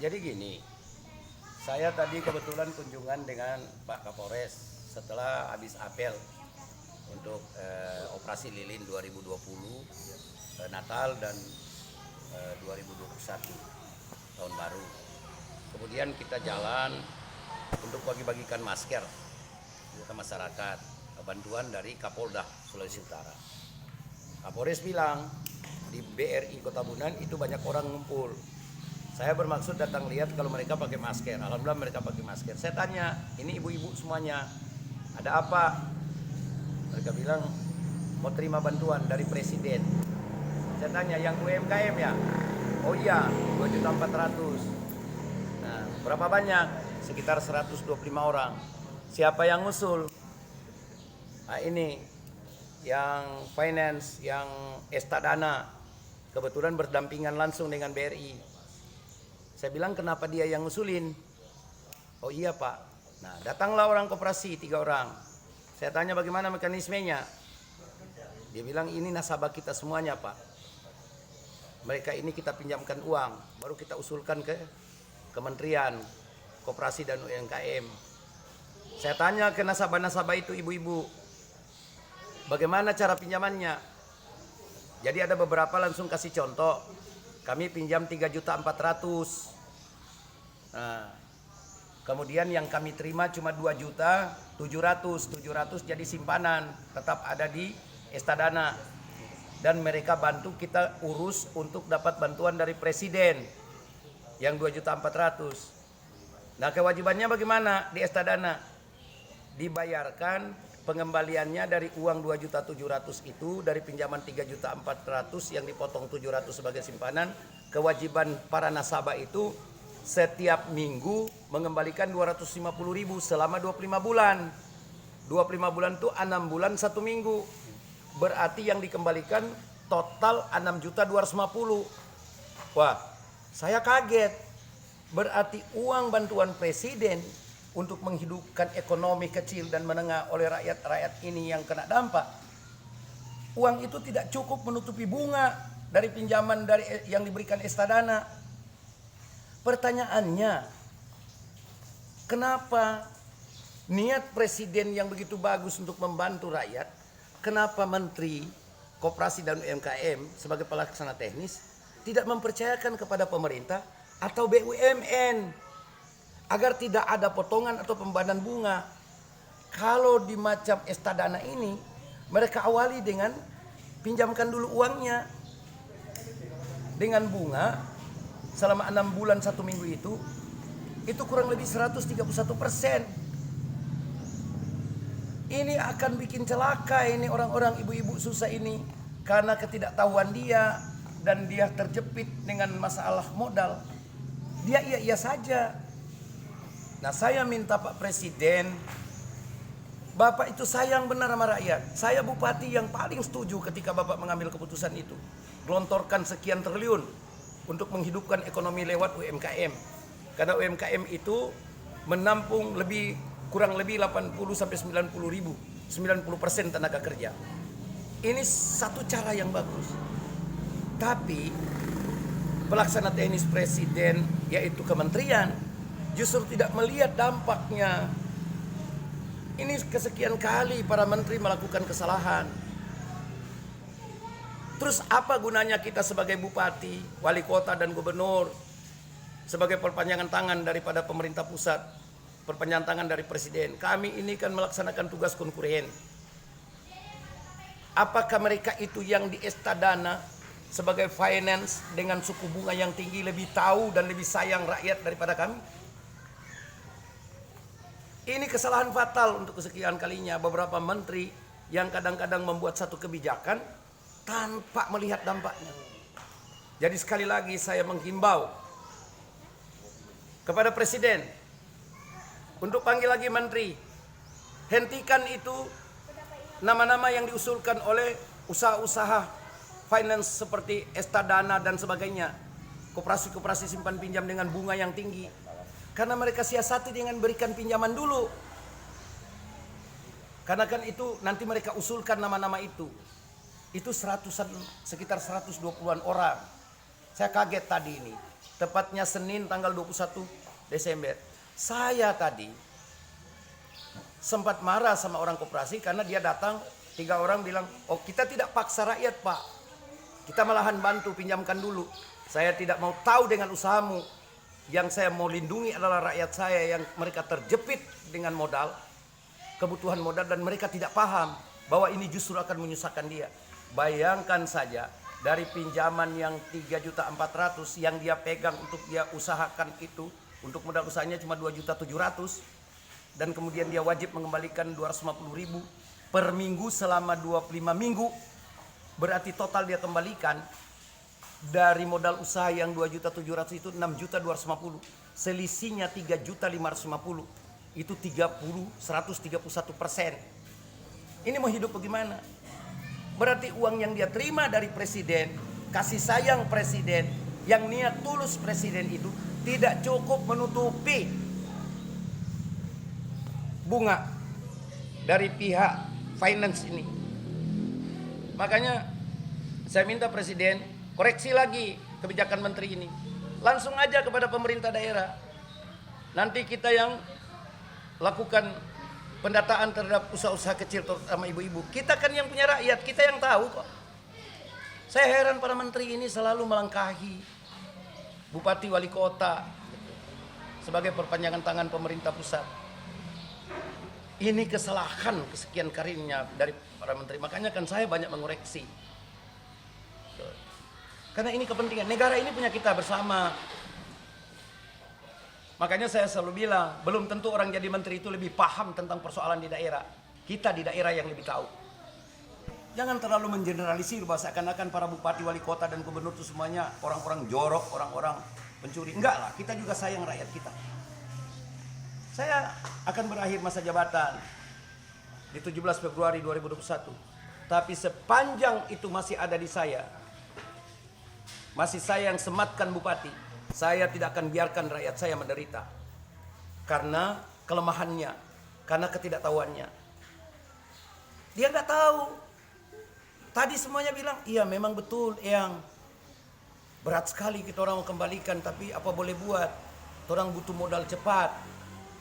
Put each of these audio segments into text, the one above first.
Jadi gini, saya tadi kebetulan kunjungan dengan Pak Kapolres setelah habis apel untuk operasi lilin 2020 Natal dan 2021 tahun baru. Kemudian kita jalan untuk bagi-bagikan masker ke masyarakat, bantuan dari Kapolda Sulawesi Utara. Kapolres bilang di BRI Kota Bunan itu banyak orang ngumpul. Saya bermaksud datang lihat kalau mereka pakai masker. Alhamdulillah mereka pakai masker. Saya tanya, ini ibu-ibu semuanya, ada apa? Mereka bilang mau terima bantuan dari presiden. Saya tanya, yang UMKM ya? Oh iya, 2.400.000. Nah, berapa banyak? Sekitar 125 orang. Siapa yang ngusul? Nah, ini yang finance, yang Estadana, kebetulan berdampingan langsung dengan BRI. Saya bilang kenapa dia yang ngusulin? Oh iya Pak. Nah datanglah orang koperasi 3 orang. Saya tanya bagaimana mekanismenya. Dia bilang ini nasabah kita semuanya Pak. Mereka ini kita pinjamkan uang, baru kita usulkan ke Kementerian Koperasi dan UMKM. Saya tanya ke nasabah-nasabah itu ibu-ibu, bagaimana cara pinjamannya? Jadi ada beberapa langsung kasih contoh. Kami pinjam 3.400.000. Nah, kemudian yang kami terima cuma 2.700.000. 700 jadi simpanan, tetap ada di Estadana. Dan mereka bantu kita urus untuk dapat bantuan dari presiden yang 2.400.000. Nah, kewajibannya bagaimana di Estadana? Dibayarkan pengembaliannya dari uang 2.700.000 itu, dari pinjaman 3.400.000 yang dipotong 700 sebagai simpanan. Kewajiban para nasabah itu setiap minggu mengembalikan 250.000 selama 25 bulan. 25 bulan itu 6 bulan 1 minggu. Berarti yang dikembalikan total 6.250.000. Wah, saya kaget. Berarti uang bantuan presiden untuk menghidupkan ekonomi kecil dan menengah oleh rakyat-rakyat ini yang kena dampak, uang itu tidak cukup menutupi bunga dari pinjaman dari yang diberikan Estadana. Pertanyaannya, kenapa niat presiden yang begitu bagus untuk membantu rakyat, kenapa Menteri Koperasi dan UMKM sebagai pelaksana teknis tidak mempercayakan kepada pemerintah atau BUMN agar tidak ada potongan atau pembayaran bunga? Kalau di macam Estadana ini, mereka awali dengan pinjamkan dulu uangnya dengan bunga selama 6 bulan 1 minggu itu kurang lebih 131%. Ini akan bikin celaka ini orang-orang ibu-ibu susah ini karena ketidaktahuan dia, dan dia terjepit dengan masalah modal. Dia iya-iya saja. Nah, saya minta Pak Presiden, Bapak itu sayang benar sama rakyat. Saya bupati yang paling setuju ketika Bapak mengambil keputusan itu. Gelontorkan sekian triliun untuk menghidupkan ekonomi lewat UMKM. Karena UMKM itu menampung kurang lebih 80 sampai 90% tenaga kerja. Ini satu cara yang bagus. Tapi pelaksana teknis presiden yaitu kementerian justru tidak melihat dampaknya. Ini kesekian kali para menteri melakukan kesalahan. Terus apa gunanya kita sebagai bupati, wali kota dan gubernur sebagai perpanjangan tangan daripada pemerintah pusat, perpanjangan tangan dari presiden? Kami ini kan melaksanakan tugas konkuren. Apakah mereka itu yang di Estadana sebagai finance dengan suku bunga yang tinggi lebih tahu dan lebih sayang rakyat daripada kami? Ini kesalahan fatal untuk kesekian kalinya beberapa menteri yang kadang-kadang membuat satu kebijakan tanpa melihat dampaknya. Jadi sekali lagi saya menghimbau kepada presiden untuk panggil lagi menteri. Hentikan itu nama-nama yang diusulkan oleh usaha-usaha finance seperti Estadana dan sebagainya. Koperasi-koperasi simpan pinjam dengan bunga yang tinggi. Karena mereka siasati dengan berikan pinjaman dulu. Karena kan itu nanti mereka usulkan nama-nama itu. Itu sekitar 120-an orang. Saya kaget tadi ini. Tepatnya Senin tanggal 21 Desember. Saya tadi sempat marah sama orang koperasi karena dia datang, 3 orang bilang, oh kita tidak paksa rakyat Pak. Kita malahan bantu, pinjamkan dulu. Saya tidak mau tahu dengan usahamu. Yang saya mau lindungi adalah rakyat saya yang mereka terjepit dengan modal, kebutuhan modal, dan mereka tidak paham bahwa ini justru akan menyusahkan dia. Bayangkan saja, dari pinjaman yang 3.400.000 yang dia pegang untuk dia usahakan itu, untuk modal usahanya cuma 2.700.000, dan kemudian dia wajib mengembalikan 250.000 per minggu selama 25 minggu. Berarti total dia kembalikan dari modal usaha yang 2.700.000 itu 6.250.000. Selisihnya 3.550.000. Itu 131%. Ini mau hidup bagaimana? Berarti uang yang dia terima dari presiden, kasih sayang presiden, yang niat tulus presiden itu tidak cukup menutupi bunga dari pihak finance ini. Makanya saya minta presiden koreksi lagi kebijakan menteri ini. Langsung aja kepada pemerintah daerah. Nanti kita yang lakukan pendataan terhadap usaha-usaha kecil terutama ibu-ibu. Kita kan yang punya rakyat, kita yang tahu kok. Saya heran para menteri ini selalu melangkahi bupati wali kota sebagai perpanjangan tangan pemerintah pusat. Ini kesalahan kesekian kalinya dari para menteri. Makanya kan saya banyak mengoreksi. Karena ini kepentingan. Negara ini punya kita bersama. Makanya saya selalu bilang, belum tentu orang jadi menteri itu lebih paham tentang persoalan di daerah. Kita di daerah yang lebih tahu. Jangan terlalu mengeneralisir bahwa seakan-akan para bupati, wali kota, dan gubernur itu semuanya orang-orang jorok, orang-orang pencuri. Enggak lah, kita juga sayang rakyat kita. Saya akan berakhir masa jabatan di 17 Februari 2021. Tapi sepanjang itu masih ada di saya, masih saya yang sematkan bupati, saya tidak akan biarkan rakyat saya menderita. Karena kelemahannya, karena ketidaktahuannya. Dia nggak tahu. Tadi semuanya bilang, iya memang betul yang berat sekali kita orang mau kembalikan, tapi apa boleh buat? Orang butuh modal cepat.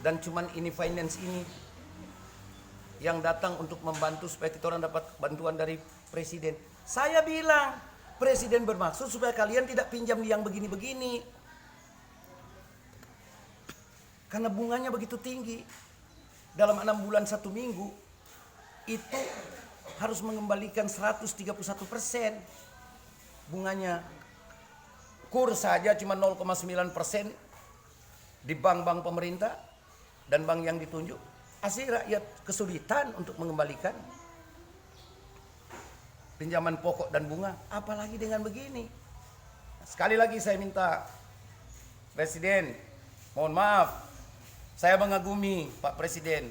Dan cuman ini finance ini yang datang untuk membantu supaya kita orang dapat bantuan dari presiden. Saya bilang, presiden bermaksud supaya kalian tidak pinjam yang begini-begini. Karena bunganya begitu tinggi. Dalam 6 bulan 1 minggu, itu harus mengembalikan 131% bunganya. Kurs saja cuma 0,9% di bank-bank pemerintah dan bank yang ditunjuk. Asli rakyat kesulitan untuk mengembalikan pinjaman pokok dan bunga, apalagi dengan begini. Sekali lagi saya minta presiden, mohon maaf, saya mengagumi Pak Presiden,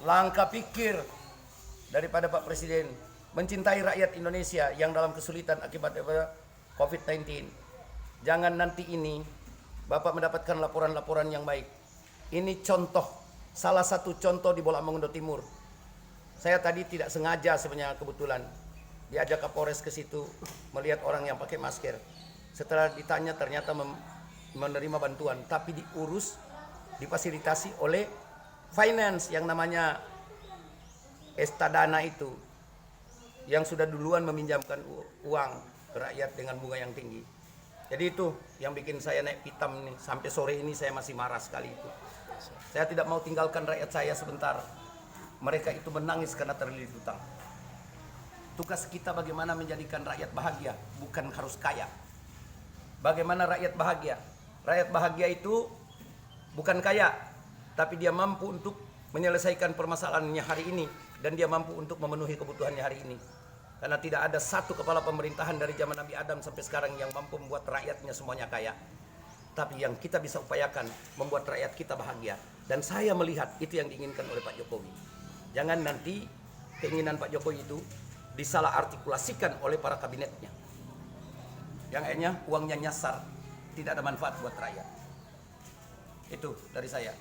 langkah pikir daripada Pak Presiden mencintai rakyat Indonesia yang dalam kesulitan akibat COVID-19. Jangan nanti ini Bapak mendapatkan laporan-laporan yang baik. Ini contoh, salah satu contoh di Bolak Mongondo Timur. Saya tadi tidak sengaja sebenarnya, kebetulan diajak Kapolres ke situ melihat orang yang pakai masker. Setelah ditanya ternyata menerima bantuan, tapi diurus, difasilitasi oleh finance yang namanya Estadana itu, yang sudah duluan meminjamkan uang ke rakyat dengan bunga yang tinggi. Jadi itu yang bikin saya naik pitam nih. Sampai sore ini saya masih marah sekali itu. Saya tidak mau tinggalkan rakyat saya sebentar. Mereka itu menangis karena terlilit hutang. Tugas kita bagaimana menjadikan rakyat bahagia, bukan harus kaya. Bagaimana rakyat bahagia? Rakyat bahagia itu bukan kaya, tapi dia mampu untuk menyelesaikan permasalahannya hari ini, dan dia mampu untuk memenuhi kebutuhannya hari ini. Karena tidak ada satu kepala pemerintahan dari zaman Nabi Adam sampai sekarang yang mampu membuat rakyatnya semuanya kaya. Tapi yang kita bisa upayakan membuat rakyat kita bahagia. Dan saya melihat itu yang diinginkan oleh Pak Jokowi. Jangan nanti keinginan Pak Jokowi itu disalah artikulasikan oleh para kabinetnya. Yang akhirnya uangnya nyasar, tidak ada manfaat buat rakyat. Itu dari saya.